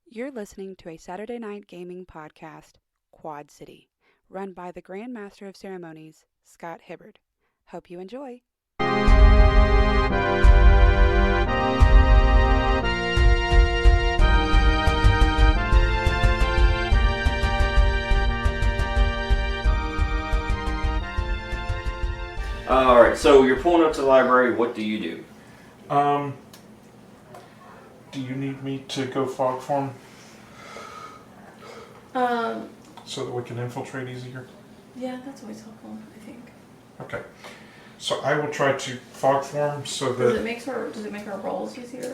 You're listening to a Saturday night gaming podcast, Quad City, run by the Grand Master of Ceremonies, Scott Hibbard. Hope you enjoy. Alright, so you're pulling up to the library. What do you do? Do you need me to go fog form so that we can infiltrate easier? Yeah, that's always helpful, I think. Okay. So I will try to fog form so Does that it make our rolls easier?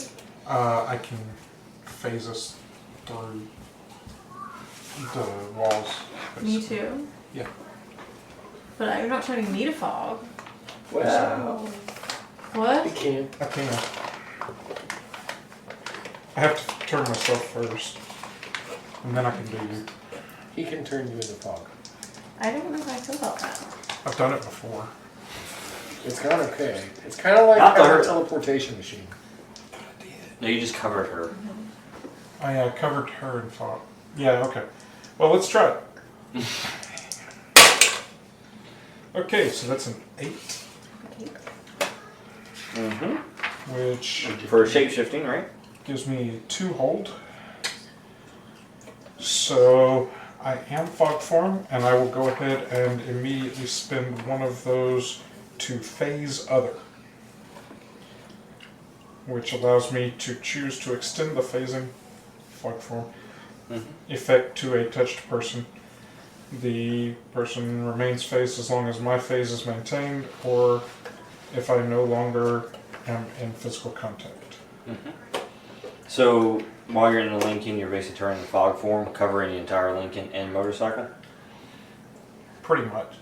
I can phase us through the walls. Me basically. too. Yeah. But you're not turning me to fog. Wow. What? You can't. I can. I have to turn myself first, and then I can do you. He can turn you into fog. I don't know how I feel about that. I've done it before. It's gone okay. It's kind of like Not the having a hurt. teleportation machine. No, you just covered her. I covered her in fog. Yeah, okay. Well, let's try it. Okay, so that's an 8, Mm-hmm. which For shape-shifting, right? gives me 2 hold. So I am fog form, and I will go ahead and immediately spend one of those to phase other, which allows me to choose to extend the phasing fog form effect to a touched person. The person remains phased as long as my phase is maintained, or if I no longer am in physical contact. So, while you're in the Lincoln, you're basically turning the fog form, covering the entire Lincoln and motorcycle? Pretty much.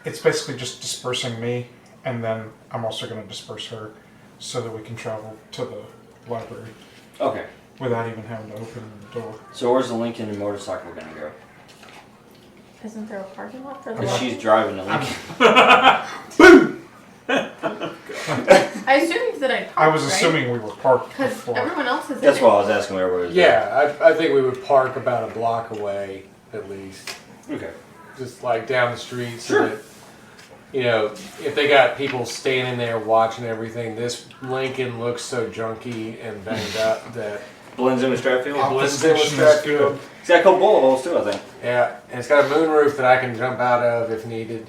It's basically just dispersing me, and then I'm also going to disperse her so that we can travel to the library Okay. without even having to open the door. So where's the Lincoln and motorcycle going to go? Isn't there a parking lot for the Because Lincoln? she's driving the Lincoln. I assumed that I parked, I was assuming we were parked because before. everyone else is That's in why it. I was asking where everybody was. Yeah, I think we would park about a block away, at least. Okay. Just like down the street so Sure. that, you know, if they got people standing there watching everything, this Lincoln looks so junky and banged up that Blends in with Stratfield? it blends in with Opposition is good. Stratfield. It's got a couple bullet holes too, I think. Yeah, and it's got a moonroof that I can jump out of if needed.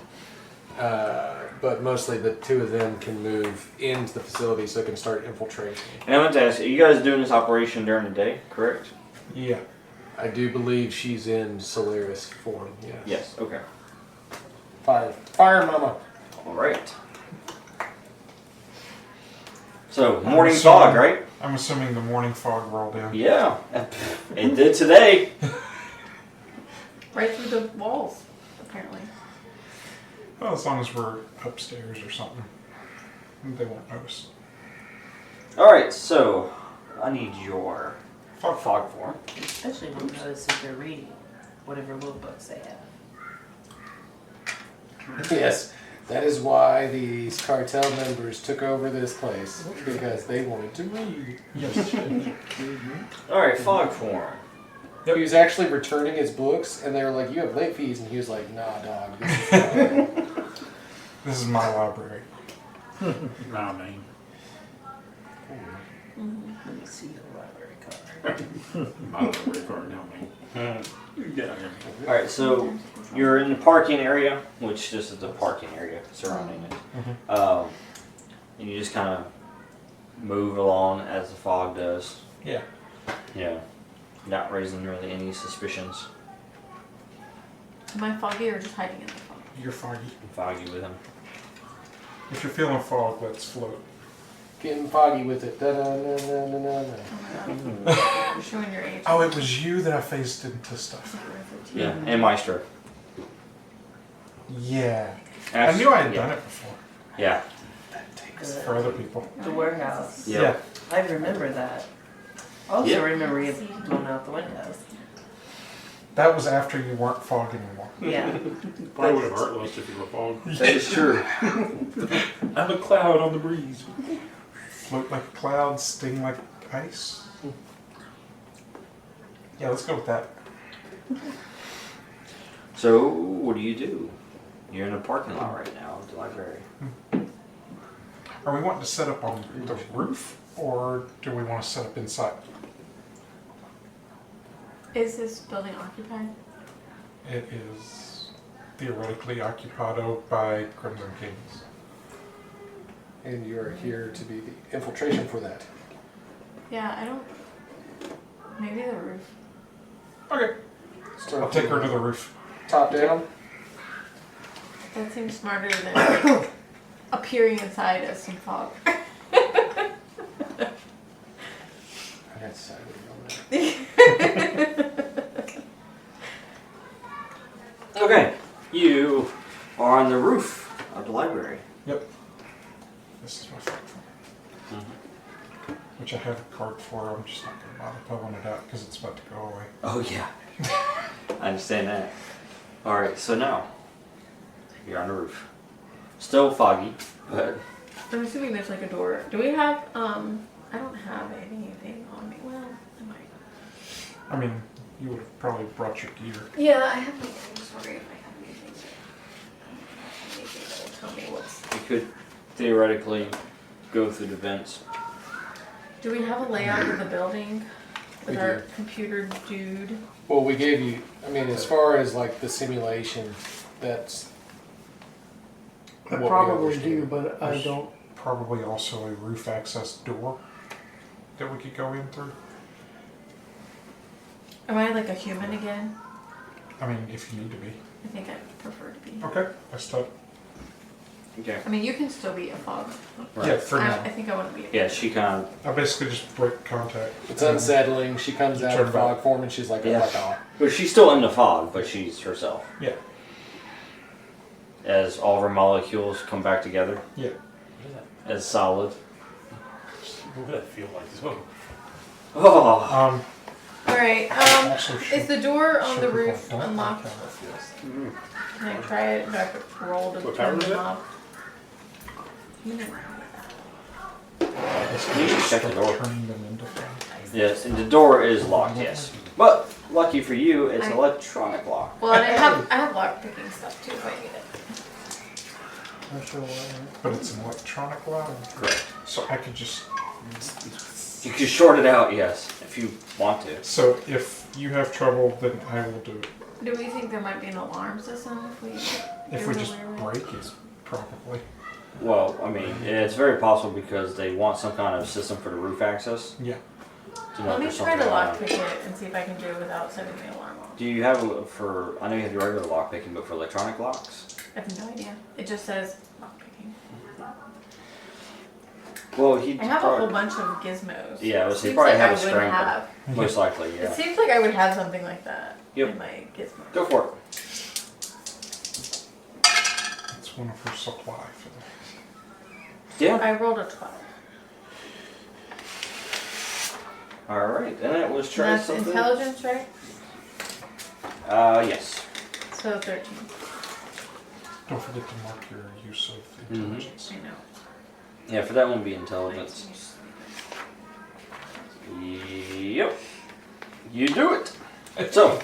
But mostly the two of them can move into the facility so they can start infiltration. And I meant to ask, are you guys doing this operation during the day, correct? Yeah. I do believe she's in Solaris form, yes. Yes, okay. Fire mama. Alright. So, morning assuming- fog, right? I'm assuming the morning fog rolled in. Yeah. It did today. Right through the walls, apparently. Well, as long as we're upstairs or something, they won't notice. Alright, so I need your Fog fog form. Especially when you notice if they're reading whatever little books they have. Yes, that is why these cartel members took over this place, because they wanted to read. Yes. Alright, fog form. He was actually returning his books, and they were like, "You have late fees," and he was like, "Nah, dog, this is fine." This is my library. Nah, man. Let me see the library card. I don't know where car now, man. Get out here. Alright, so you're in the parking area, which this is the parking area surrounding it. And you just kind of move along as the fog does. Yeah. Yeah. Not raising really any suspicions. Am I foggy or just hiding in the fog? You're foggy. Foggy with him. If you're feeling fog, let's float. Getting foggy with it. Da-da-na-na-na-na-na. Oh my god. You're showing your age. Oh, it was you that I phased into stuff. Yeah, and Maestro. Yeah. I knew I had done it before. Yeah. For other people. The warehouse. Yeah. I remember that. I also Yeah. remember you blown out the windows. That was after you weren't fog anymore. Yeah. Probably would have hurt less if you were fog. That is true. I'm a cloud on the breeze. Float like a cloud, sting like ice. Yeah, let's go with that. So, what do? You're in a parking lot right now at the library. Are we wanting to set up on the roof, or do we want to set up inside? Is this building occupied? It is theoretically occupado by Crimson Kings. And you are here to be the infiltration for that. Yeah, I don't. Maybe the roof. Okay. Start I'll take her to the roof. top down. That seems smarter than appearing inside as some fog. I got sideways on that. Okay, you are on the roof of the library. Yep. This is my fact phone. Which I have a card for. I'm just not going to bother pulling it out because it's about to go away. Oh yeah, I understand that. All right, so now you're on the roof. Still foggy, but I'm assuming there's like a door. Do we have, I don't have anything on me. Well, I might. I mean, you would have probably brought your gear. Yeah, I have my things. Sorry if I have anything. Anything that will tell me what's. you could theoretically go through the vents. Do we have a layout of the building with We our do. computer dude? Well, we gave you, I mean, as far as like the simulation, that's. I what we probably understand. do, but I There's don't. Probably also a roof access door that we could go in through. Am I like a human again? I mean, if you need to be. I think I'd prefer to be. Okay, that's tough. Okay. I mean, you can still be a fog. Right. Yeah, for I now. think I want to be a Yeah, she kind of. I basically just break contact. It's unsettling. She comes out Turn of back. fog form and she's like, Yeah. oh my god. But she's still in the fog, but she's herself. Yeah, As all of her molecules come back together yeah. as solid. What would that feel like? So, Oh. Alright, Also, is the door on show the people roof don't like unlocked? how that feels. Can I try it? Do I have to roll to What turn power is the it? knob? You should check the door. Turning them into things. Yes, and the door is locked. Yes, but lucky for you, it's electronic lock. Well, and I have lock picking stuff too if I need it. Not sure why. But it's an electronic lock, Correct. so I could just. You can short it out, yes, if you want to. So if you have trouble, then I will do it. Do we think there might be an alarm system if we If do we the just weird- break it, probably. Well, I mean, it's very possible because they want some kind of system for the roof access. Yeah. To know Let me there's try something to going lock on. pick it and see if I can do it without setting the alarm off. Do you have for? I know you have your regular lock picking, but for electronic locks. I have no idea. It just says lock picking. Well, he I have a probably, whole bunch of gizmos. Yeah, well, so you Seems probably like have I a would scramble. have. Most likely, It yeah. seems like I would have something like that Yep. in my gizmo. Go for it. It's one of her supply for that. Yeah. I rolled a 12. All right, and it was And try that's something. intelligence, right? Yes. So 13. Don't forget to mark your use of Mhm. intelligence. I know. Yeah, for that one, be intelligence. Yep. You do it. So, you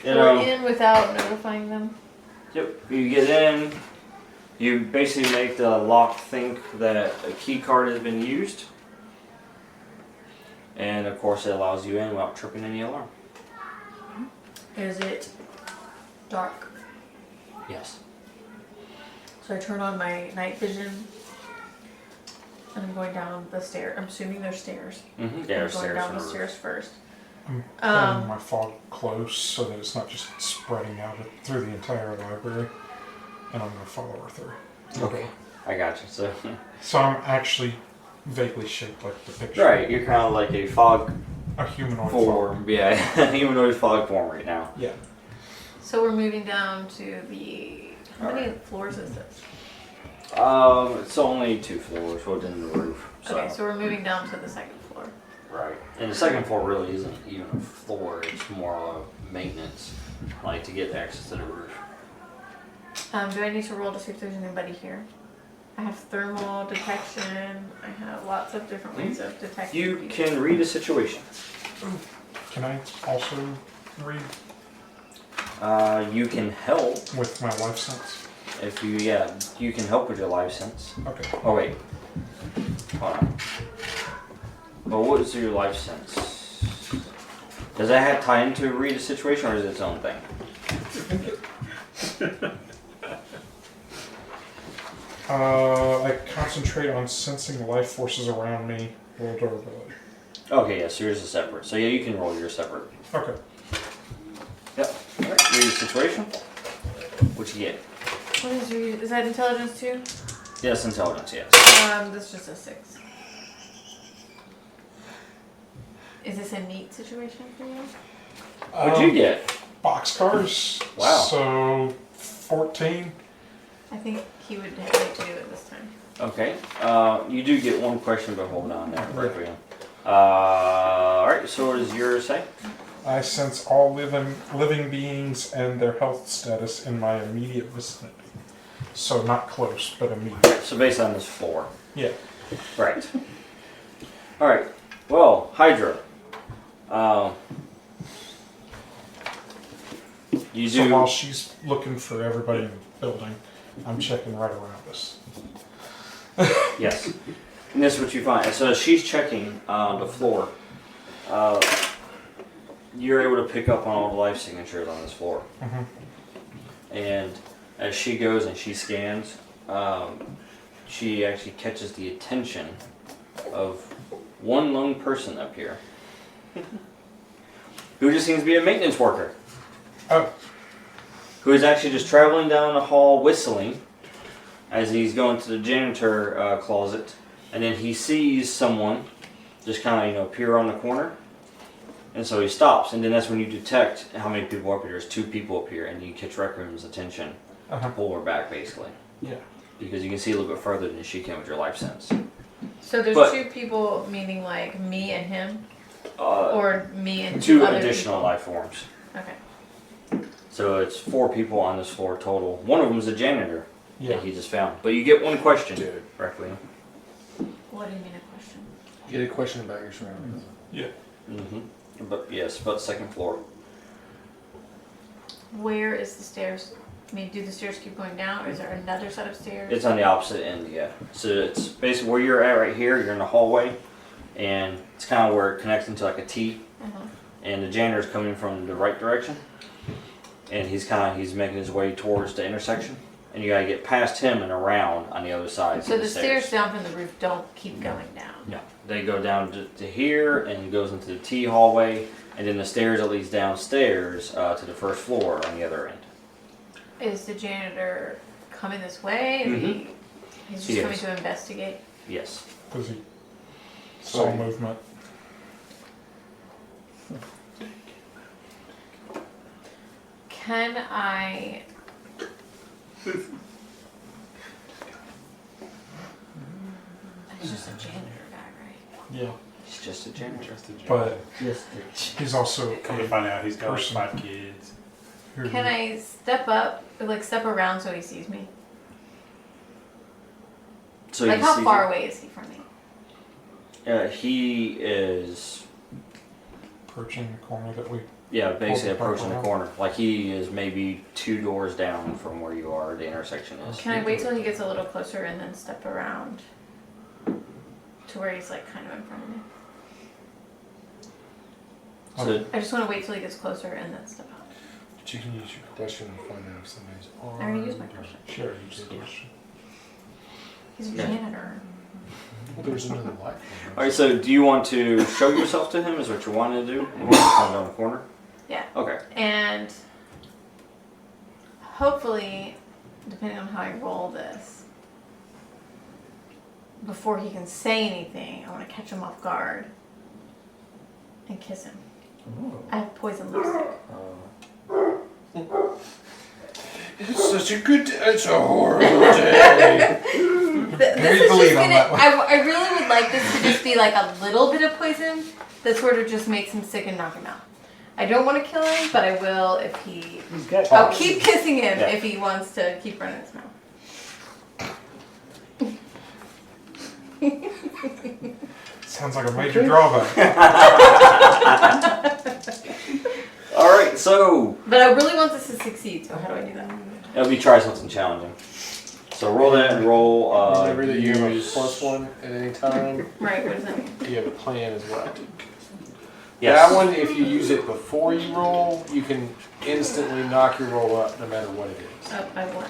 So know. we're in without notifying them. Yep. You get in. You basically make the lock think that a key card has been used, and of course, it allows you in without tripping any alarm. Is it dark? Yes. So I turn on my night vision. And I'm going down the stair. I'm assuming there's stairs. Mm-hmm. I'm There's going stairs down from the the stairs roof. first. I'm Um, planning my fog close so that it's not just spreading out through the entire library, and I'm going to follow her through. Okay. I got you. So, So I'm actually vaguely shaped like the picture. right, you're kind of like a fog A humanoid form. Yeah, humanoid fog form right now. Yeah. So we're moving down to the. How All many floors is this? It's only 2 floors within the roof. So. Okay, so we're moving down to the second floor. Right. And the second floor really isn't even a floor, it's more of maintenance, like to get access to the roof. Do I need to roll to see if there's anybody here? I have thermal detection. I have lots of different ways of detecting. You people. can read a situation. Can I also read You can help with my life sense? if you, yeah, you can help with your life sense. Okay. Oh, wait. Hold on. Well, what is your life sense? Does that have time to read a situation, or is it its own thing? I concentrate on sensing life forces around me. Roll durability. Okay, yeah, so yours is separate. So yeah, you can roll yours separate. Okay. Yep. Alright, read the situation. What you get? What is that intelligence too? Yes, intelligence, yes. This is just a 6. Is this a neat situation for you? What'd you get? Boxcars. Wow. So 14. I think he would like to do it this time. Okay. You do get one question, but hold on there. Requiem. Alright, so what does yours say? I sense all living beings and their health status in my immediate vicinity. So not close, but immediate. So based on this floor. Yeah. Right. Alright. Well, Hydra. You So do. while she's looking for everybody in the building, I'm checking right around us. Yes. And this is what you find. So as she's checking the floor, you're able to pick up on all the life signatures on this floor. Mhm. And as she goes and she scans, she actually catches the attention of one lone person up here who just seems to be a maintenance worker. Oh. Who is actually just traveling down the hall whistling as he's going to the janitor closet, and then he sees someone just kind of appear on the corner, and so he stops, and then that's when you detect how many people are up here. There's 2 people up here, and you catch Requiem's attention to pull her back basically. Yeah. Because you can see a little bit further than she can with your life sense. So there's But- 2 people, meaning like me and him, Uh, or me and 2 other additional people? life forms. Okay. So it's 4 people on this floor total. One of them is a janitor Yeah. that he just found. But you get one question, Dude. Requiem. What do you mean a question? You get a question about your surroundings. Mm-hmm. But yes, but 2nd floor. Where is the stairs? I mean, do the stairs keep going down, or is there another set of stairs? It's on the opposite end, yeah. So it's basically where you're at right here. You're in the hallway, and it's kind of where it connects into like a T. Uh-huh. And the janitor's coming from the right direction, and he's making his way towards the intersection. And you gotta get past him and around on the other side. So to the stairs down from the roof don't keep going down. No, they go down to here and it goes into the T hallway, and then the stairs that leads downstairs to the 1st floor on the other end. Is the janitor coming this way? Is he's just He coming is. to investigate? Yes. Because he saw movement. Can I... He's just a janitor guy, right? Yeah. He's just a janitor. But Yes. he's also Come to find out he's got like person 5 kids. who Can I step up, like step around so he sees me? So Like he how sees far you. away is he from me? He is, approaching the corner that we. basically Hold the approaching the around. corner. Like he is maybe 2 doors down from where you are. The intersection is. Can I wait till he gets a little closer and then step around to where he's like kind of in front of me? So I just want to wait till he gets closer and then step out. But you can use your question to find out if somebody's armed. I already used my question. Sure, use the question. He's a Yeah. janitor. Well, there's another light. all right. So do you want to show yourself to him? Is what you want to do? You want to come down the corner? Yeah. Okay. And hopefully, depending on how I roll this, before he can say anything, I want to catch him off guard and kiss him. I have poison lipstick. It's such a good day. It's a horrible day. This Buried is the just lead on gonna. that one. I really would like this to just be like a little bit of poison that sort of just makes him sick and knock him out. I don't want to kill him, but I will if he. I'll keep kissing him Yeah. if he wants to keep running his mouth. Sounds like a major drawback. So But I really want this to succeed, so how do I do that? it'll be try something challenging. So roll that and roll. Remember that you have a use- +1 at any time. Right, what does that mean? You have a plan as well. Yes. That one, if you use it before you roll, you can instantly knock your roll up no matter what it is. Up by what?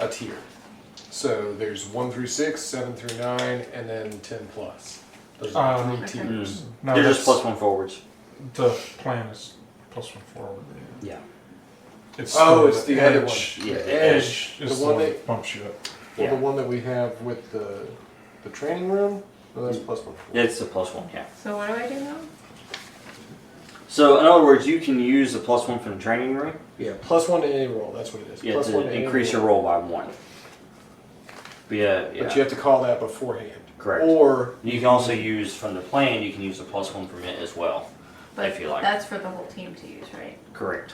A tier. So there's 1 through 6, 7 through 9, and then 10 plus. Those are Okay. 3 tiers. No, You're just that's- +1 forwards. The plan is +1 forward. Yeah. It's Oh, the it's the other edge. one. Yeah, The the edge. Is The one that bumps you up. Well, Yeah. the one that we have with the training room, well, that's +1. Yeah, it's a +1. Yeah. So what do I do now? So in other words, you can use the +1 from the training room. Yeah, +1 to any roll. That's what it is. Yeah, +1 to any increase your roll by 1. But yeah. But you have to call that beforehand. Correct. Or You can also use from the plan. You can use the +1 from it as well, But if you like. that's for the whole team to use, right? Correct.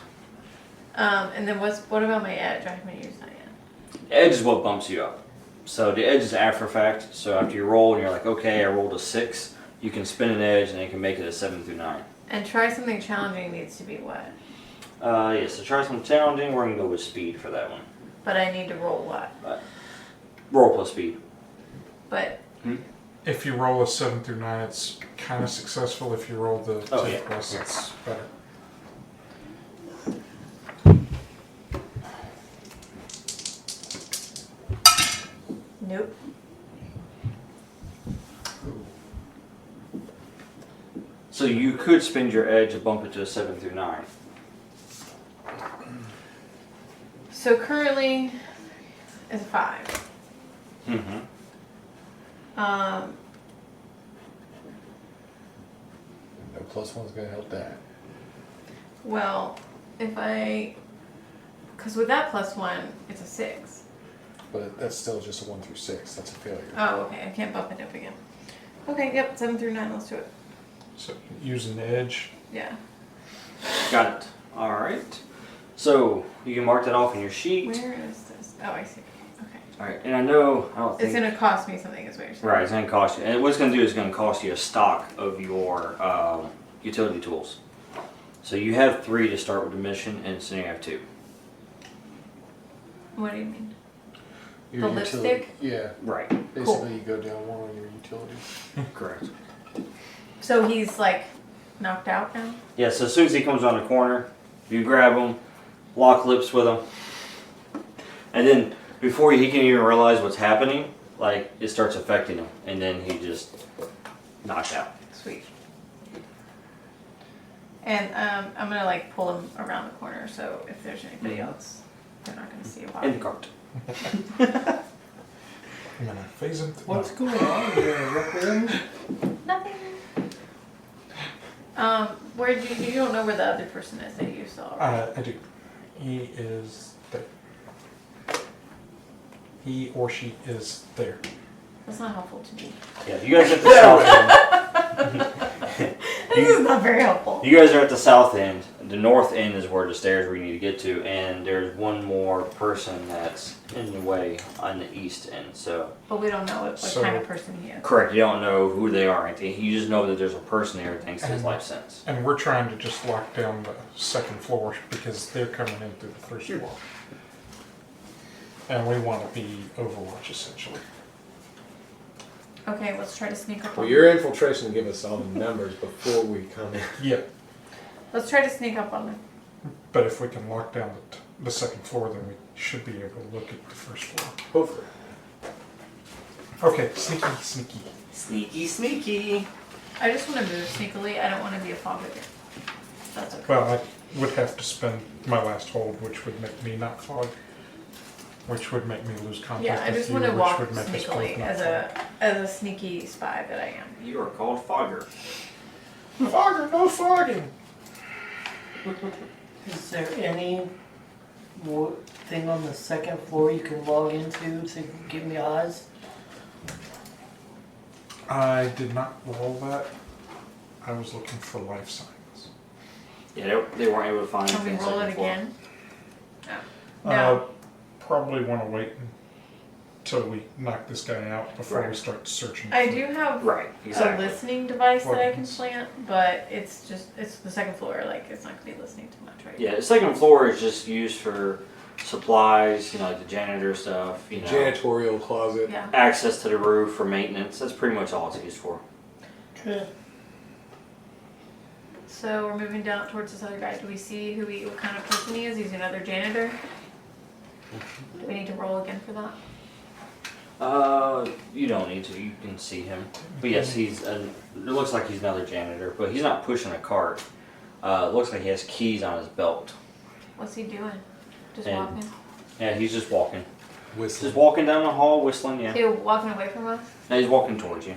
And then what about my edge? I haven't used that yet. Edge is what bumps you up. So the edge is after fact. So after you roll and you're like, okay, I rolled a 6, you can spin an edge and it can make it a 7 through 9. And try something challenging needs to be what? Yeah. So try something challenging. We're gonna go with speed for that one. But I need to roll what? Roll plus speed. But If you roll a 7 through 9, it's kind of successful. If you roll the 10 yeah. plus, it's better. nope. So you could spin your edge and bump it to a 7 through 9. So currently it's a 5. Mm-hmm. no +1's going to help that. Well, because with that +1, it's a 6. But that's still just a 1 through 6. That's a failure. Oh, okay. I can't bump it up again. Okay, yep, 7 through 9. Let's do it. So using the edge. Yeah. Got it. All right. So you can mark that off in your sheet. Where is this? Oh, I see. Okay. All right. And I don't It's think. gonna cost me something, is what you're saying. Right, it's going to cost you. And what it's going to do is going to cost you a stock of your utility tools. So you have 3 to start with the mission, and so you have 2. What do you mean? Your The utility- lipstick? Yeah. Right. Basically, you go down 1 on your utilities. Correct. So he's like knocked out now? Yeah, so as soon as he comes around the corner, you grab him, lock lips with him, and then before he can even realize what's happening, like it starts affecting him, and then he just knocked out. Sweet. And I'm gonna like pull him around the corner, so if there's anybody else, they're not gonna see a body. In the cart. I'm gonna phase him. What's going on here, Requiem? Nothing. Where you don't know where the other person is that you saw? I do. He is there. He or she is there. That's not helpful to me. Yeah, you guys are at the south end. This is not very helpful. You guys are at the south end. The north end is where the stairs we need to get to, and there's one more person that's in the way on the east end. So But we don't know what So- kind of person he is. correct, you don't know who they are or anything. You just know that there's a person there thanks to his life sense. And we're trying to just lock down the second floor because they're coming in through the first floor. And we want to be Overwatch essentially. Okay, let's try to sneak up Well, on your infiltration give us all the numbers before we come in. Yeah, Let's try to sneak up on them. but if we can lock down the second floor, then we should be able to look at the first floor. Hopefully. Okay, sneaky, sneaky. Sneaky, sneaky. I just want to move sneakily. I don't want to be a fog again. That's okay. Well, I would have to spend my last hold, which would make me not fog, which would make me lose contact Yeah, I with just you, want to which walk would make us both sneakily not as a sneaky spy that I am. You are called Fogger. fog. Fogger, no fogging! Is there any more thing on the second floor you can log into to give me eyes? I did not roll that. I was looking for life signs. Yeah, they weren't able to find Can we anything roll it second floor. again? No. No. Probably want to wait till we knock this guy out before we Right. start searching. I for- do have Right. a Exactly. listening device that I can Weapons. plant, but it's the second floor. Like it's not gonna be listening too much, right? Yeah, the second floor is just used for supplies, like the janitor stuff, Janitorial closet. Yeah. access to the roof for maintenance. That's pretty much all it's used for. Okay. So we're moving down towards this other guy. Do we see what kind of person he is? He's another janitor. Do we need to roll again for that? You don't need to. You can see him. But yes, it looks like he's another janitor, but he's not pushing a cart. It looks like he has keys on his belt. What's he doing? Just And- walking? Yeah, he's just walking. Whistling. Just walking down the hall, whistling, yeah. He walking away from us? Now he's walking towards you.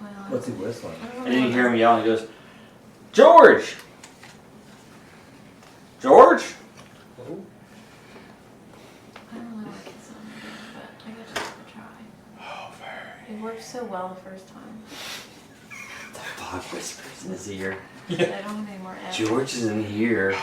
Well, What's he whistling? I don't And then you know. hear him yell and he goes, George! George? I don't know what it's on again, but I guess just have to try. It worked so well the first time. The fog whispers in his ear. I don't have any more F's. George is in here.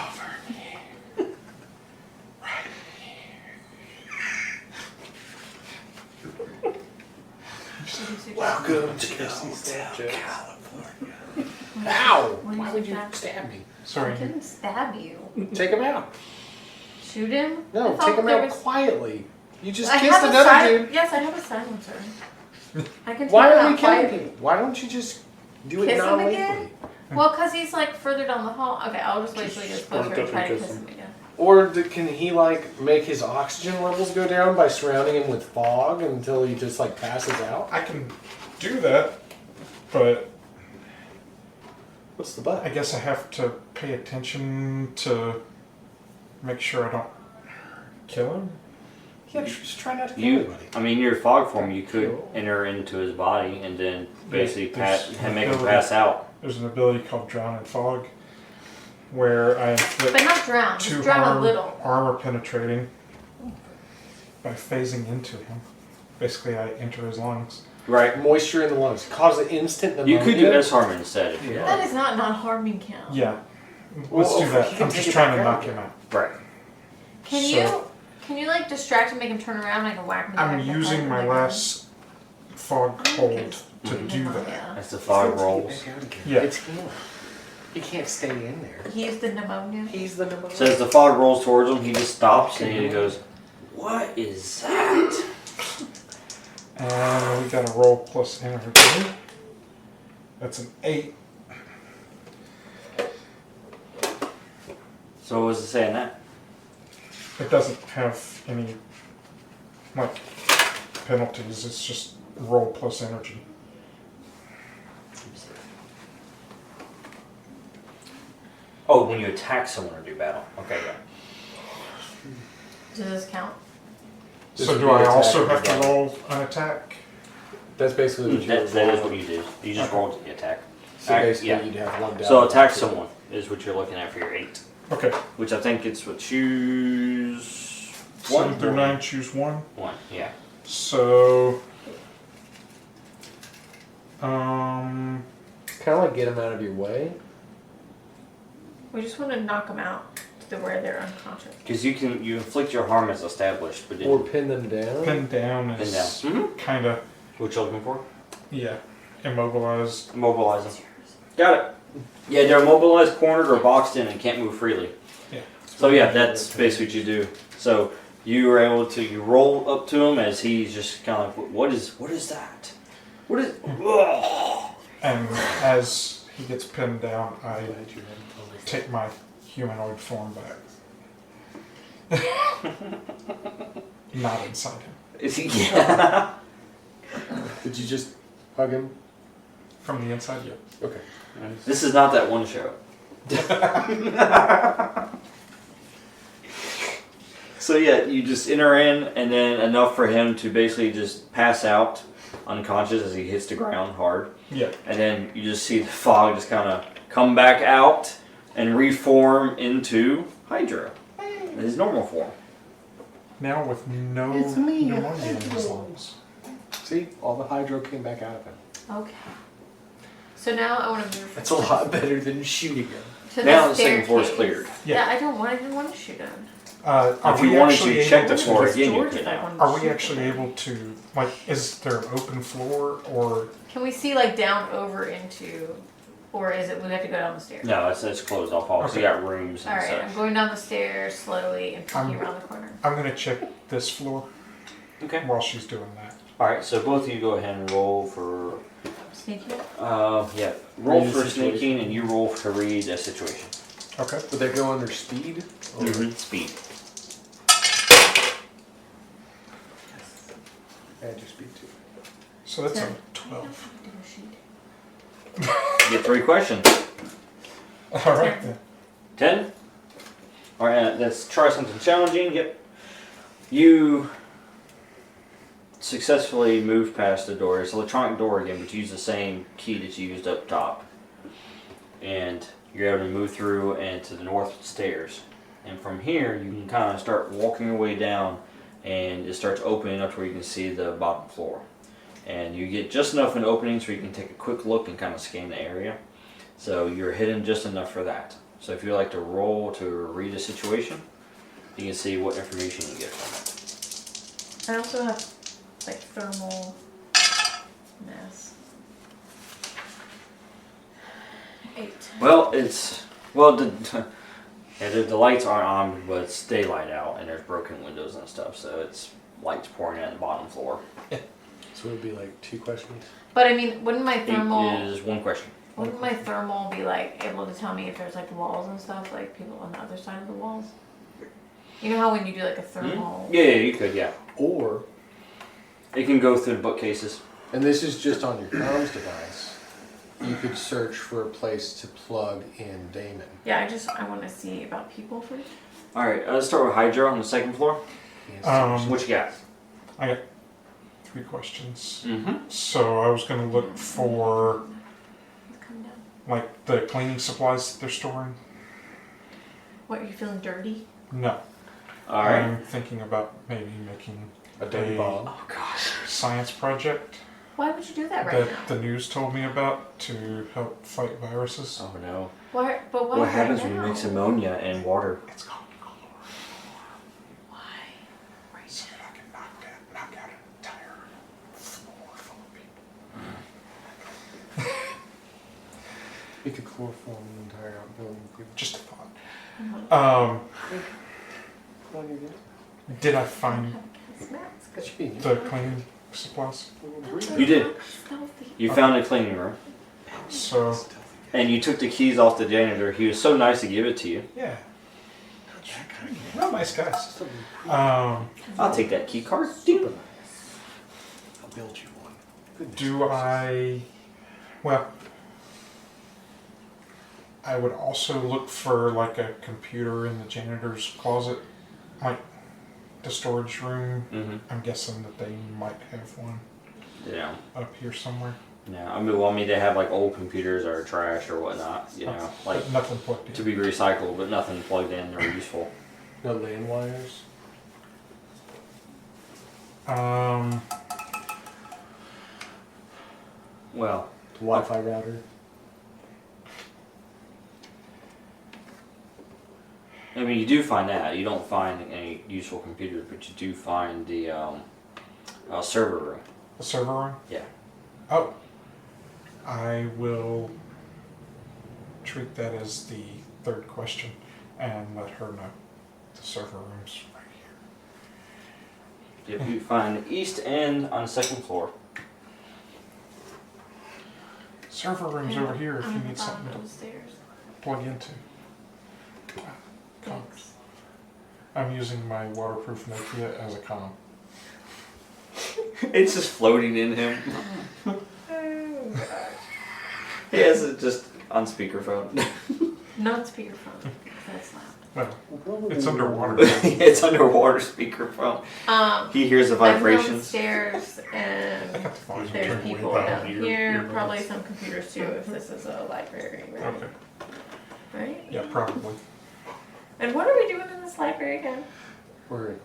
Welcome to Chrissy's California. Ow! What Why did would you you say? stab me? Sorry. I couldn't stab you. Take him out. Shoot him? No, I thought take him there out was- quietly. You just I kissed have a another dude. Yes, I have a silencer. I can Why take him are we out killing quietly. people? Why don't you just do it Kiss him non-lethally? again? Well, because he's like further down the hall. Okay, I'll just wait till he gets closer walk and up try and to kiss kiss him. him again. Or can he make his oxygen levels go down by surrounding him with fog until he just passes out? I can do that, but What's the but? I guess I have to pay attention to make sure I don't kill him. Yeah, just try not to kill You, anybody. your fog form, you could enter into his body and then basically there's make him ability. pass out. There's an ability called Drown in Fog, where I inflict But not drown. two Just drown a harm, little. armor penetrating by phasing into him. Basically, I enter his lungs. Right. Moisture in the lungs. Cause an instant pneumonia. You could do S-Harm instead if you Yeah. want. That is not non-harming count. Yeah, let's Well, do he that. can I'm take just it trying to back knock out. him out. Right. Can you distract and make him turn around and I can whack him? in the I'm back of the using head my and last fog hold to Mhm. do that. Yeah. That's the fog rolls. Yeah. It's him. He can't stay in there. He's the pneumonia. He's the pneumonia. So as the fog rolls towards him, he just stops and he goes, "What is that?" And we got a roll plus energy. That's an 8. So what was it saying that? It doesn't have any penalties. It's just roll plus energy. Oh, when you attack someone or do battle. Okay, yeah. Does this count? This So would do be I attack also or have to battle. roll an attack? That's basically what you That is what you do. You just roll to the attack. So basically, Yeah. you'd have one down. So attack someone is what you're looking at for your 8. Okay. Which I think it's what choose 7 through 9, choose 1. 1, yeah. So, Kind of like get him out of your way. We just want to knock them out to where they're unconscious. Because you inflict your harm as established, but Or then pin them down. pin down pin is down. Mm-hmm. kind of, What you looking for? yeah, immobilized. Immobilize them. Got it. Yeah, they're immobilized, cornered, or boxed in and can't move freely. Yeah. So yeah, that's basically what you do. So you were able to you roll up to him as he's just kind of like, what is that? What is? Ugh. And as he gets pinned down, I take my humanoid form back. Not inside him. Is he? Yeah. Did you just hug him? From the inside, yeah. Okay. This is not that one show. So yeah, you just enter in, and then enough for him to basically just pass out, unconscious as he hits the ground hard, Yeah. and then you just see the fog just kind of come back out and reform into Hydra, in his normal form. Now with no It's me, pneumonia in his Hydro. lungs. See, all the hydro came back out of him. Okay. So now I want to move. That's a lot better than shooting him. to Now the the second floor is staircase. cleared. Yeah. I didn't want to shoot him. Are If we you wanted actually to check able the floor to? again, you Storage could if I now. wanted to Are we shift actually it. able to? Like, is there an open floor or? Can we see like down over into, or is it we have to go down the stairs? No, it's closed off hall. So you got rooms All and right, I'm such. going down the stairs slowly and peeking around the corner. I'm gonna check this floor Okay. while she's doing that. All right. So both of you go ahead and roll for. Sneaky. Yeah. Roll Read for the sneaking, situation. and you roll to read a situation. Okay. Would that go under speed? Or Speed. add your speed too? So that's a Ten. 12. You get 3 questions. All right then. 10. All right. Let's try something challenging. Yep. You successfully moved past the door. It's an electronic door again, but you use the same key that you used up top. And you're able to move through and to the north stairs. And from here, you can kind of start walking your way down, and it starts opening up to where you can see the bottom floor. And you get just enough of an opening so you can take a quick look and kind of scan the area. So you're hidden just enough for that. So if you like to roll to read a situation, you can see what information you get from I also have like thermal mass. 8. it. Well, the lights aren't on, but it's daylight out, and there's broken windows and stuff, so it's lights pouring in the bottom floor. So it would be like 2 questions. But I mean, wouldn't my 8 thermal is 1 question. wouldn't my thermal be like able to tell me if there's like walls and stuff, like people on the other side of the walls? You know how when you do like a thermal Yeah, you could, yeah. Or, It can go through the bookcases. and this is just on your comms device, you could search for a place to plug in Damon. Yeah, I want to see about people first. All right, let's start with Hydra on the 2nd floor. What you got? I got 3 questions. Mm-hmm. So I was gonna look for Let's come down. like the cleaning supplies that they're storing. What, are you feeling dirty? No. All right. I'm thinking about maybe making A dirty bomb. Oh gosh. science project Why would you do that right that now? the news told me about to help fight viruses. Oh no. Why? But why? What right happens when you now? mix ammonia and water? It's called Why? Right so that I can knock out an entire floor full of people. You could chloroform an entire outbuilding. Just a thought. now? Well, you're good. Did I find That should be in the cleaning supplies? You did. Stealthy. You found a cleaning room, So and you took the keys off the janitor. He was so nice to give it to you. yeah. Real nice guys. I'll take that key card. I'll build you one. Goodness Do gracious. I? Well, I would also look for like a computer in the janitor's closet, like the storage room. Mm-hmm. I'm guessing that they might have one Yeah. up here somewhere. Yeah. I mean, they have like old computers or trash or whatnot. You know, like But nothing plugged in. to be recycled, but nothing plugged in or useful. No LAN wires? Well, Wi-Fi router? I mean, you do find that. You don't find any useful computers, but you do find the server room. The server room? Yeah. Oh. I will treat that as the 3rd question and let her know. The server room's right here. Yep, you find the east end on the 2nd floor. Server room's over here if you need something to Upstairs. plug into. Thanks. I'm using my waterproof Nokia as a comm. It's just floating in him. He has it just on speakerphone. Not speakerphone. That's loud. Well, it's underwater. It's underwater speakerphone. He hears the I'm vibrations. downstairs I and got the volume there's turned way people down. down here. Probably some computers too, if this is a library, right? Okay. Right? Yeah, probably. And what are we doing in this library again? We're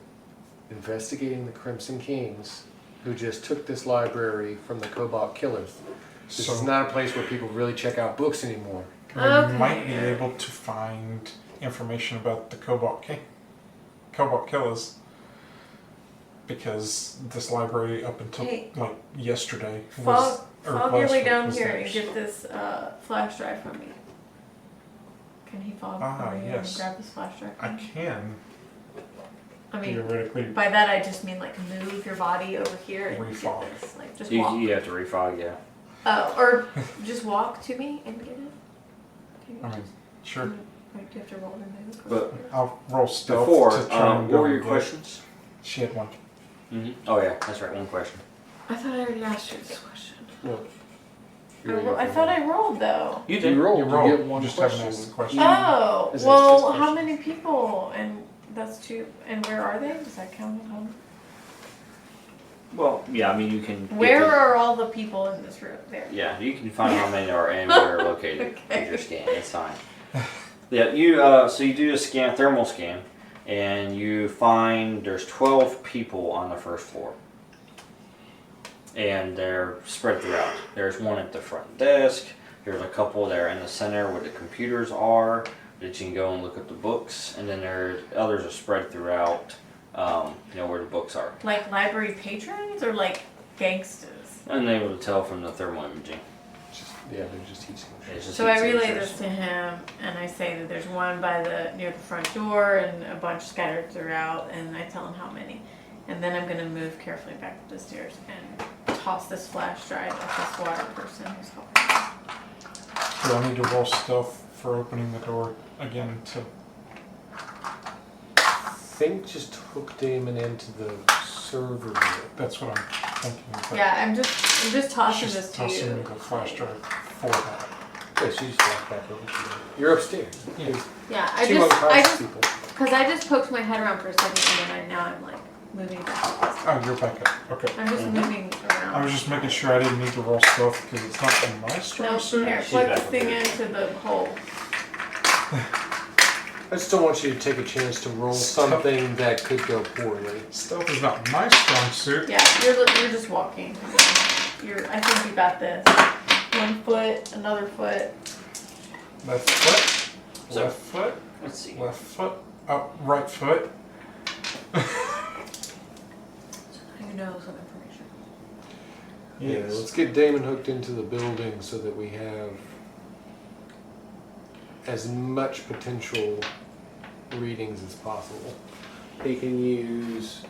investigating the Crimson Kings, who just took this library from the Cobalt Killaz. This is So not a place where people really check out books anymore. we Okay. might be able to find information about the Cobalt Cobalt Killaz. Because this library up until Hey. like yesterday was Fog your way down was here and theirs. get this flash drive from me. Can he fog over here yes. and grab this flash drive? I can I mean, theoretically. by that I just mean like move your body over here and Refog. get this. Like just You, walk. you have to refog, yeah. Or just walk to me and get it. Can you I mean, just- sure. Like, do you have to roll to move? But I'll roll stealth before, to try and what go were your and get- questions? She had one. Mm-hmm. Oh yeah, that's right. One question. I thought I already asked you this question. Well, I thought I rolled though. You you did. rolled. You You rolled. get one Just question. haven't asked the question. Oh, Is it well, just how questions? many people? And that's two. And where are they? Does that count at home? Well, yeah. I mean, you can. get Where the- are all the people in this room? There. Yeah, you can find how many are and where they're located Okay. with your scan. It's fine. Yeah, you. So you do a scan, thermal scan, and you find there's 12 people on the first floor, and they're spread throughout. There's one at the front desk. There's a couple there in the center where the computers are that you can go and look at the books, and then there's others are spread throughout. Where the books are, Like library patrons or like gangsters? and able to tell from the thermal imaging. Yeah, they're just heat signatures. It's just So I heat relay signatures. this to him, and I say that there's one near the front door, and a bunch scattered throughout, and I tell him how many, and then I'm gonna move carefully back up the stairs and toss this flash drive at this water person who's helping. Do I need to roll stealth for opening the door again to? I think just hook Damon into the server. That's what I'm thinking. But Yeah, I'm just tossing she's this to tossing you. me the flash drive for that. Yeah, she just walked back over to you. You're upstairs. Yeah. Yeah, Two unconscious people. because I just poked my head around for a second, and then now I'm like moving back up the stairs. Oh, you're back up. Okay. I'm just moving around. I was just making sure I didn't need to roll stealth because it's not in my No, strong suit. here, She's plug back this up thing here. into the hole. I just don't want you to take a chance to roll something that could go poorly. Stealth is not my strong suit. Yeah, you're just walking. I think you got this. 1 foot, another foot. Left foot. So- Left foot. Let's see. Left foot. Up. Right foot. You know some information. Yeah, Yes. let's get Damon hooked into the building so that we have as much potential readings as possible. He can use.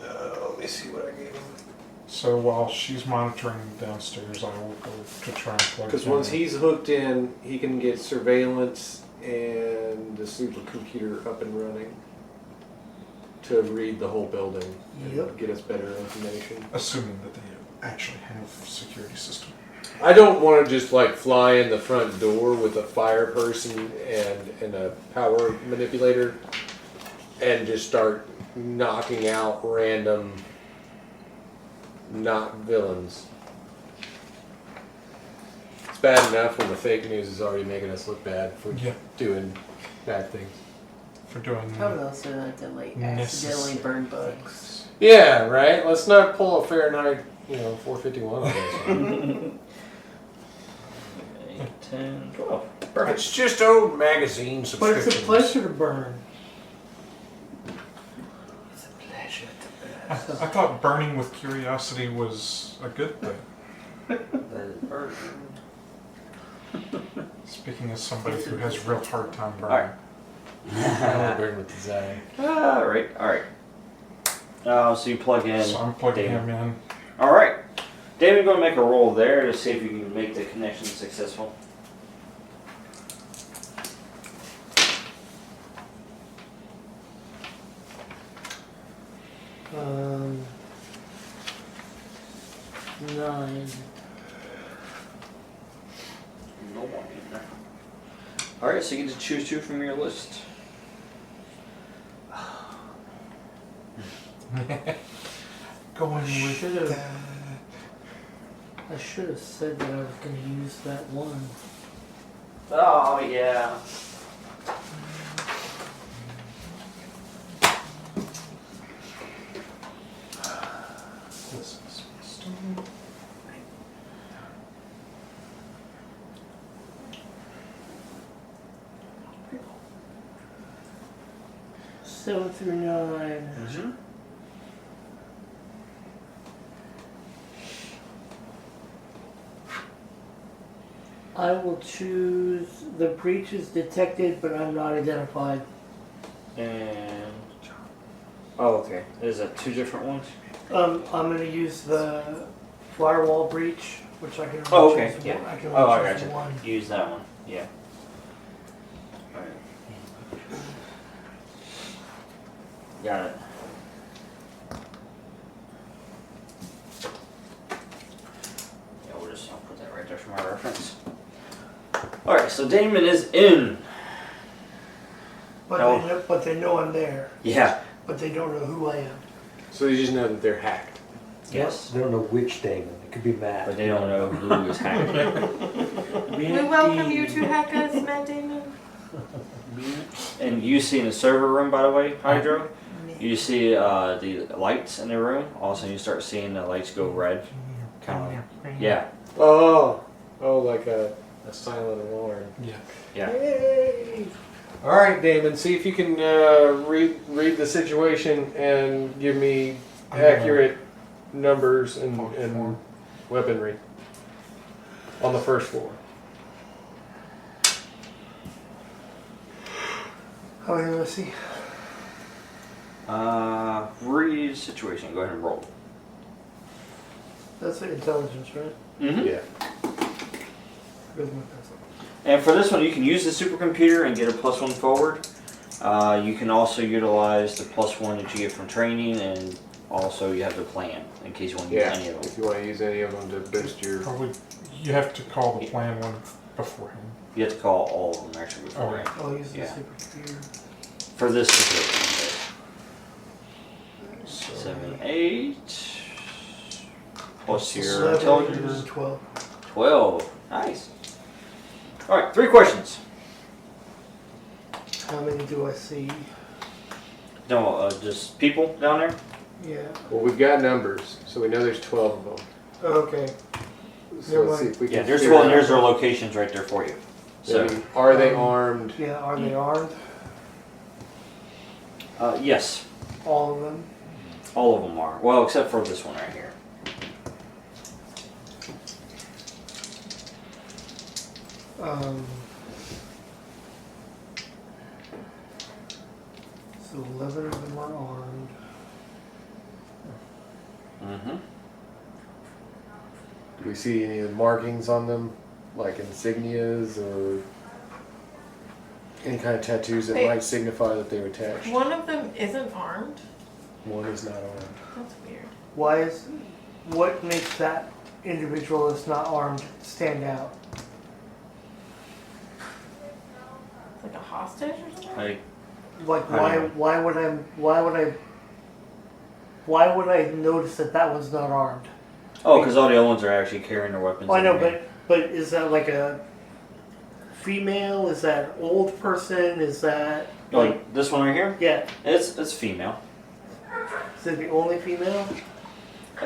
Let me see what I gave him. So while she's monitoring downstairs, I will go to try and plug. Because him once in. he's hooked in, he can get surveillance and the supercomputer up and running to read the whole building and Yep. get us better information. Assuming that they actually have security system. I don't want to just like fly in the front door with a fire person and a power manipulator and just start knocking out random not villains. It's bad enough when the fake news is already making us look bad for Yeah. doing bad things. For doing. I would also accidentally Necessary burn bugs. Yeah, right? Let's not pull a Fahrenheit, 451 on this. 8, 10, 12. Perfect. It's just old magazine But subscriptions. it's a pleasure to burn. It's a pleasure I thought burning with curiosity was a good thing. That is perfect. Speaking as somebody who has a real hard time burning. Alright. I want to burn with desire. Alright. So you plug in. So I'm plugging Damon. him in. Alright. David, going to make a roll there to see if you can make the connection successful. Nine. No one in there. Alright, so you get to choose 2 from your list. Going with Should have. I should have said that I was going to use that one. Oh, yeah. This is stone. 7 through 9. Mm-hmm. I will choose the breach is detected, but I'm not identified. And oh, okay. Is that 2 different ones? I'm going to use the firewall breach, which I can only Oh, okay. choose Yeah. one. I can Oh, I only got choose you. one. Use that one. Yeah. Alright. Got it. Yeah, I'll put that right there for my reference. Alright, so Damon is in. But they know I'm there. Yeah. But they don't know who I am. So you just know that they're hacked. Yes. They don't know which Damon. It could be Matt. But they don't know who is hacking. We welcome you to hack us, Matt Damon. And you see in the server room, by the way, Hydro, you see the lights in the room. Also, you start seeing the lights go red. Kind of. Yeah. Oh, like a silent alarm. Yeah. Yeah. Yay! All right, Damon. See if you can read the situation and give me accurate numbers and weaponry on the first floor. How many do I see? Read situation. Go ahead and roll. That's the intelligence, right? Mm-hmm. Yeah. Where's my pencil? And for this one, you can use the supercomputer and get a +1 forward. You can also utilize the +1 that you get from training, and also you have the plan in case you want to use any of them. If you want to use any of them to boost your. Probably you have to call the plan one beforehand. You have to call all of them actually before. Okay. I'll use the Yeah. supercomputer. For this situation. So 7, 8. Plus your 11 intelligence. and 12. 12. Nice. Alright, 3 questions. How many do I see? No, just people down there? Yeah. Well, we've got numbers, so we know there's 12 of them. Okay. So let's see if we can. Yeah, there's figure 12, out- there's their locations right there for you. So, Maybe- are they armed? Yeah, are they armed? yes, All of them? all of them are. Well, except for this one right here. So 11 of them are armed. Mm-hmm. Do we see any markings on them, like insignias or any kind of tattoos that Wait. might signify that they were attached? One of them isn't armed. One is not armed. That's weird. What makes that individual that's not armed stand out? It's like a hostage or something? Like, Like why would I notice that was not armed? oh, because all the other ones are actually carrying their weapons. Oh, I in know, their hand. but is that like a female? Is that an old person? Is that Like this one right here? yeah? It's female. Is it the only female?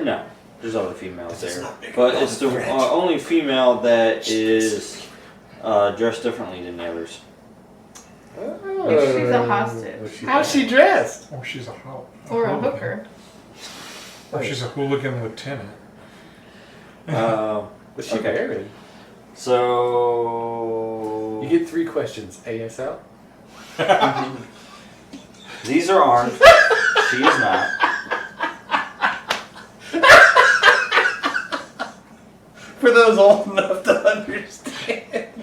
No, there's other females there, but it's the only female that is dressed differently than the others. If she's a hostage. How's she dressed? or she's a Or a hooker. Or she's a hooligan lieutenant. Was she Okay. married? So You get 3 questions. ASL? these are armed. She is not. For those old enough to understand.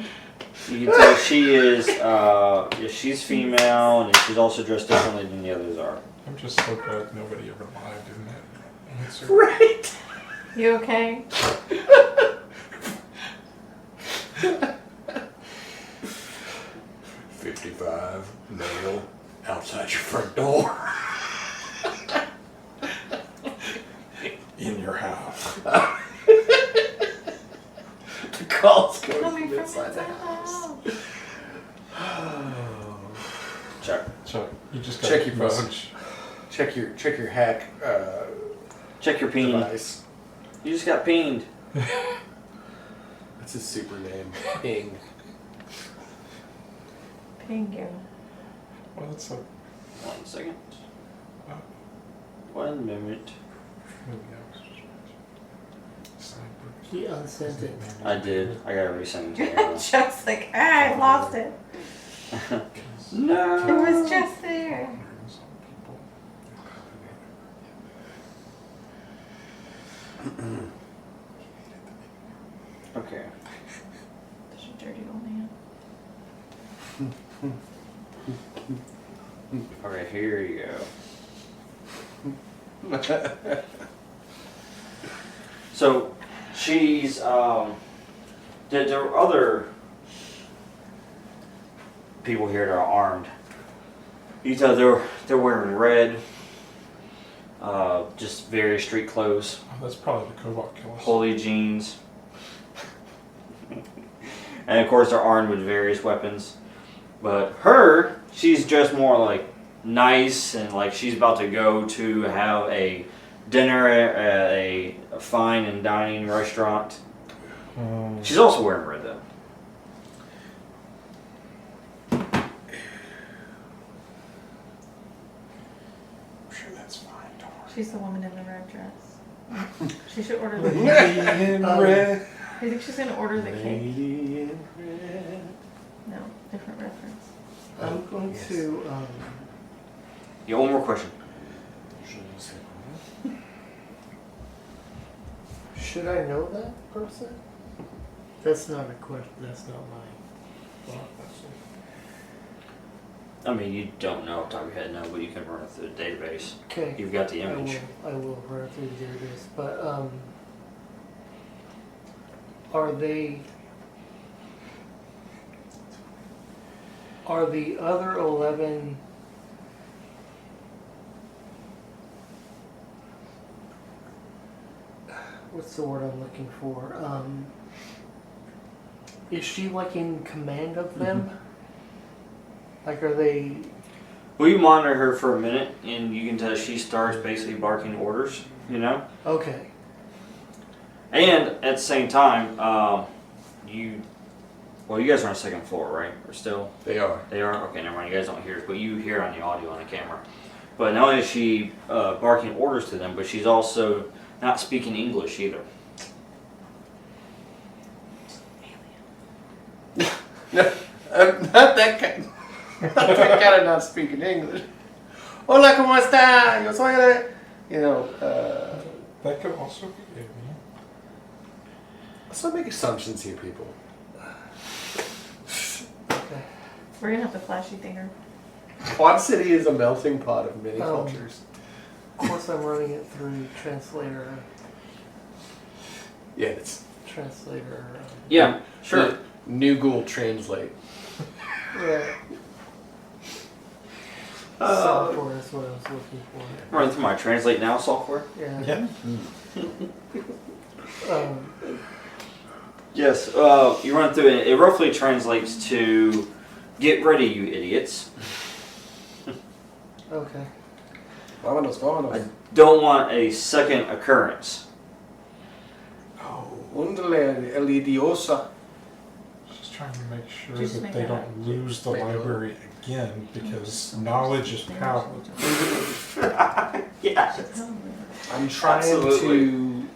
You can tell she is. Yeah, she's female, and she's also dressed differently than the others are. I'm just so glad nobody ever lied in that answer. Right. You okay? 55 male outside your front door. In your house. The call's going Coming from from inside inside the house. Check. So you just got Check a your phone. message. Check your hack Check your ping. device. You just got pinged. That's his super name. Ping. Thank you. Well, that's a 1 second. 1 moment. He unsent it. I did. I gotta resend it to you. Just like, I lost it. No. It was just there. Okay. Such a dirty old man. Okay, here you go. So, she's, there are other people here that are armed. You tell they're wearing red, just various street clothes, Oh, that's probably the Cobalt Killaz. holy jeans. And of course they're armed with various weapons. But her, she's just more like nice and like she's about to go to have a dinner at a fine and dining restaurant. She's also wearing red though. I'm sure that's fine. Don't worry. She's the woman in the red dress. She should order the cake. Lady in red. Do you think she's gonna order the cake? Lady in red. No, different reference. I'm going to. Yeah, one more question. Should I know that person? That's not a question. That's not my thought question. I mean, you don't know off the top of your head, no, but you can run it through the database. Okay. You've got the image. I will run it through the database. But are the other 11 what's the word I'm looking for? Is she like in command of them? Like, are they? Well, you monitor her for a minute, and you can tell she starts basically barking orders, you know? Okay. And at the same time, you guys are on the second floor, right? Or still? They are. They are? Okay, never mind. You guys don't hear it, but you hear on the audio on the camera. But not only is she barking orders to them, but she's also not speaking English either. Not that kind. Not that kind of not speaking English. Hola, ¿cómo está? Yo soy el. You know. That could also be it, man. Let's not make assumptions here, people. Okay. We're gonna have to flashy thinger. Quad City is a melting pot of many cultures. Of course, I'm running it through translator. Yeah, it's Translator. Yeah, sure. New Google Translate. Yeah. Software is what I was looking for. Running through my Translate Now software. Yeah. Yes, you run through it. It roughly translates to "Get ready, you idiots." Okay. Vámonos, vámonos. I don't want a second occurrence. Undale el idiosa. Just trying to make sure Just that make they it don't lose the library again, because knowledge is power. Yeah. I'm trying Absolutely.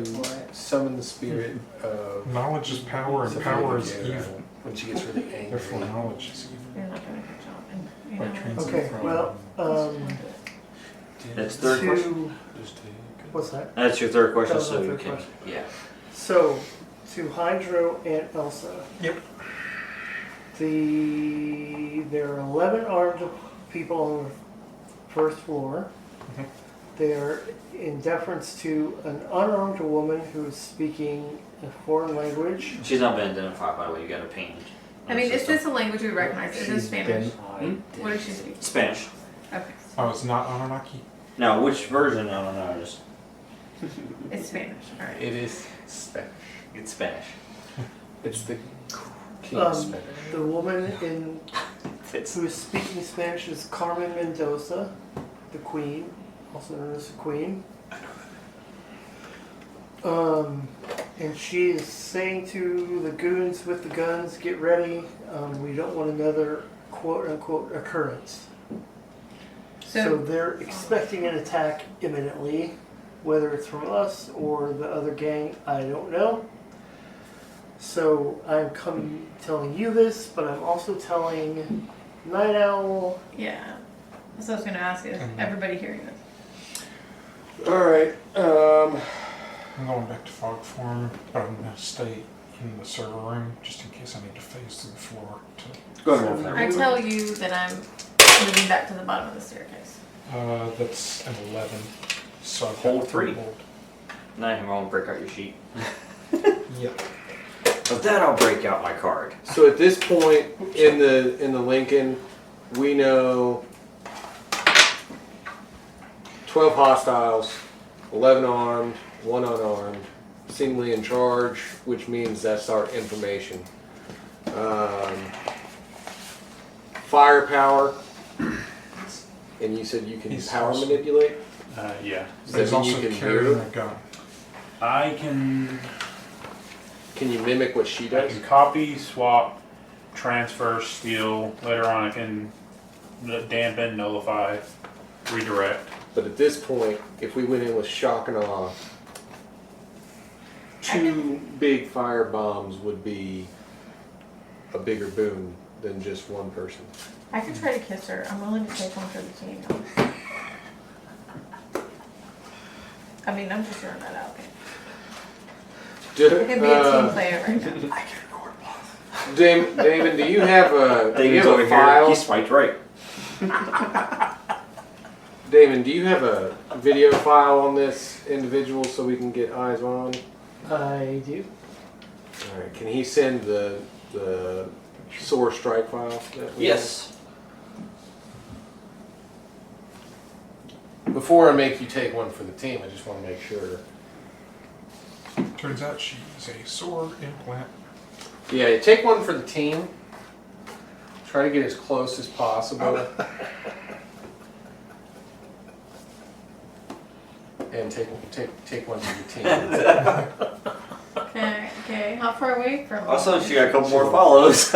to summon the spirit of. Knowledge is power, and power is Yeah, evil. when she gets really angry. Therefore, knowledge is evil. You're not doing a good job. And, you By know, translate Okay. from- Well, That's third question. what's that? That's your third question, That was my so you third can. question. Yeah. So, to Hydro and Elsa. Yep. There are 11 armed people on the first floor. Mhm. They are in deference to an unarmed woman who is speaking a foreign language. She's not been identified, by the way. You got a ping. I mean, is this a language we recognize? Is it Spanish? What does she speak? Spanish? Okay. Oh, it's not Anunnaki? Now, which version? I don't know. Just It's Spanish. All right. It is Spanish. it's Spanish. It's the king of Spanish. The woman It's who is speaking Spanish is Carmen Mendoza, the queen, also known as the queen. And she is saying to the goons with the guns, get ready. We don't want another quote-unquote occurrence. So they're expecting an attack imminently, whether it's from us or the other gang, I don't know. So I'm telling you this, but I'm also telling Night Owl. Yeah. That's what I was going to ask, is everybody hearing this? Alright, I'm going back to fog form, but I'm going to stay in the server room just in case I need to phase through the floor. Go ahead, roll I tell you that I'm moving back to the bottom of the staircase. That's an 11. So I've Hold got 3. hold. Now I'm going to break out your sheet. Yep. Of that, I'll break out my card. so at this point in the Lincoln, we know 12 hostiles, 11 armed, 1 unarmed, seemingly in charge, which means that's our information. Firepower, and you said you can He's power also- manipulate? Yeah. Does But he's that mean also you can carrying hear? a gun. I can Can you mimic what she I does? can copy, swap, transfer, steal. Later on I can dampen, nullify, redirect. But at this point, if we went in with shock and awe, 2 big fire bombs would be a bigger boon than just one person. I could try to kiss her. I'm willing to take one for the team. I mean, I'm just throwing that out there. I could be a team player right now. Damon, do you have a, David's over here. file? He swiped right. Damon, do you have a video file on this individual so we can get eyes on? I do. All right. Can he send the sore strike file? That we Yes. have? Before I make you take one for the team, I just want to make sure. Turns out she is a sword implant. Yeah, you take one for the team. Try to get as close as possible. And take one for the team. Okay. How far away from? Also, she got a couple more follows.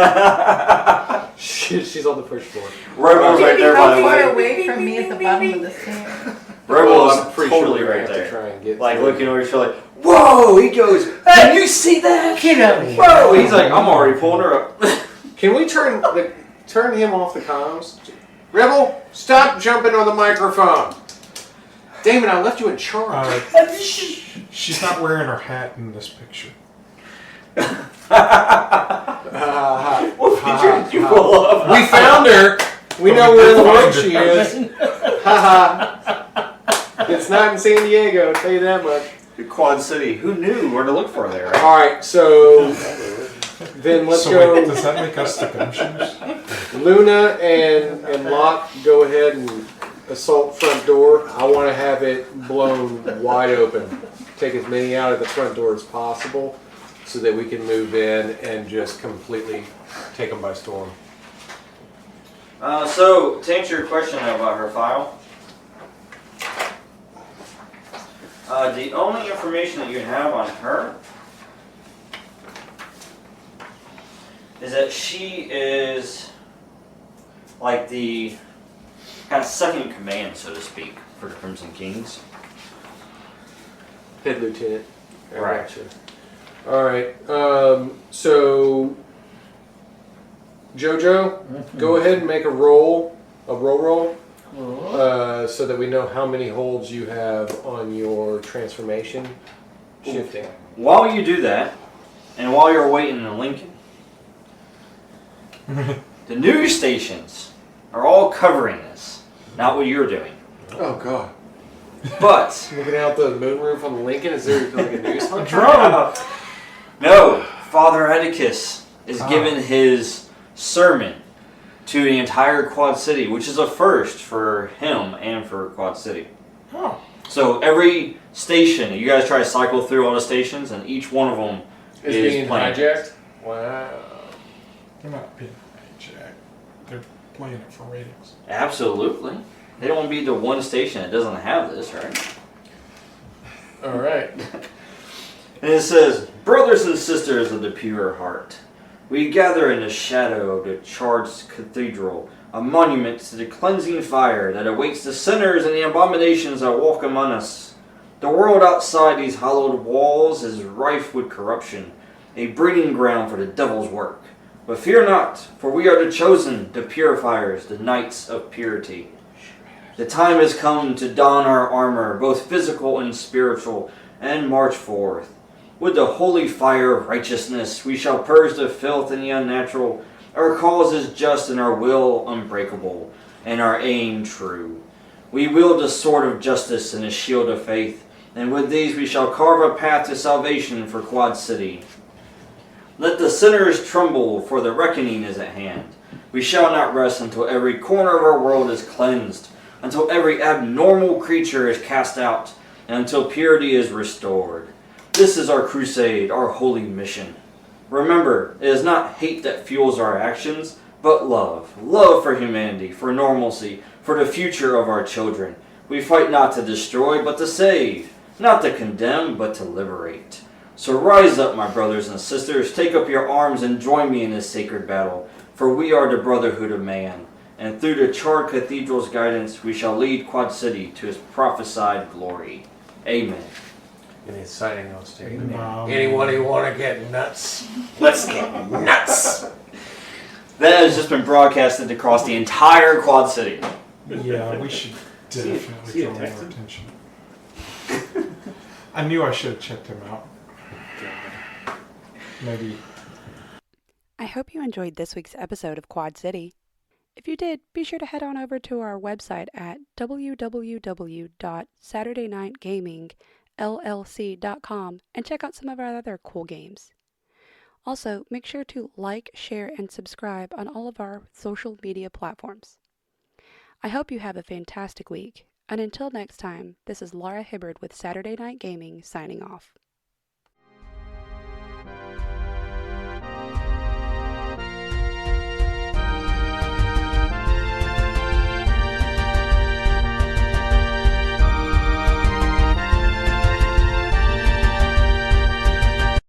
She's on the first floor. Rebel's right there, by How the far way. away from me at the bottom of the stairs? Rebel's I'm pretty totally sure we right have to there. try and get Like through. looking over his shoulder, like, whoa! He goes, can you see that? Get out of here. Whoa! He's like, I'm already pulling her up. Can we turn him off the comms? Rebel, stop jumping on the microphone. Damon, I left you in charge. She's not wearing her hat in this picture. What picture did you pull up? We found her. We know where in the world she is. Haha. It's not in San Diego, I'll tell you that much. Quad City. Who knew where to look for there? Right? Alright, so then let's so go. wait, does that make us the gumshoes? Luna and Locke, go ahead and assault front door. I want to have it blown wide open. Take as many out of the front door as possible so that we can move in and just completely take them by storm. So, to answer your question about her file, the only information that you have on her is that she is like the kind of second in command, so to speak, for the Crimson Kings. Head lieutenant. I Right. gotcha. All right. So Jojo, go ahead and make a roll, so that we know how many holds you have on your transformation shifting. While you do that, and while you're waiting in Lincoln, the news stations are all covering this. Not what you're doing. Oh God! But Looking out the moonroof on Lincoln, is there like a news hunt? no, Father Atticus is giving his sermon to the entire Quad City, which is a first for him and for Quad City. Oh. So every station, you guys try to cycle through all the stations, and each one of them Is is being playing. hijacked? Wow. They're not being hijacked. They're playing it for ratings. Absolutely. They don't want to be the one station that doesn't have this, right? All right. And it says, brothers and sisters of the pure heart, We gather in the shadow of the charged cathedral, a monument to the cleansing fire that awaits the sinners and the abominations that walk among us. The world outside these hallowed walls is rife with corruption, a breeding ground for the devil's work. But fear not, for we are the chosen, the purifiers, the knights of purity. The time has come to don our armor, both physical and spiritual, and march forth. With the holy fire of righteousness, we shall purge the filth and the unnatural. Our cause is just and our will unbreakable, and our aim true. We wield the sword of justice and the shield of faith, and with these we shall carve a path to salvation for Quad City. Let the sinners tremble, for the reckoning is at hand. We shall not rest until every corner of our world is cleansed, until every abnormal creature is cast out, and until purity is restored. This is our crusade, our holy mission. Remember, it is not hate that fuels our actions, but love. Love for humanity, for normalcy, for the future of our children. We fight not to destroy, but to save. Not to condemn, but to liberate. So rise up, my brothers and sisters, take up your arms and join me in this sacred battle, for we are the brotherhood of man, and through the charred cathedral's guidance, we shall lead Quad City to its prophesied glory. Amen. Any signing notes, David? Amen. Anyone who want to get nuts? Let's get nuts! That has just been broadcasted across the entire Quad City. Yeah, we should definitely draw more attention. I knew I should have checked him out. Maybe. I hope you enjoyed this week's episode of Quad City. If you did, be sure to head on over to our website at www.saturdaynightgamingllc.com and check out some of our other cool games. Also, make sure to like, share, and subscribe on all of our social media platforms. I hope you have a fantastic week, and until next time, this is Laura Hibbard with Saturday Night Gaming signing off.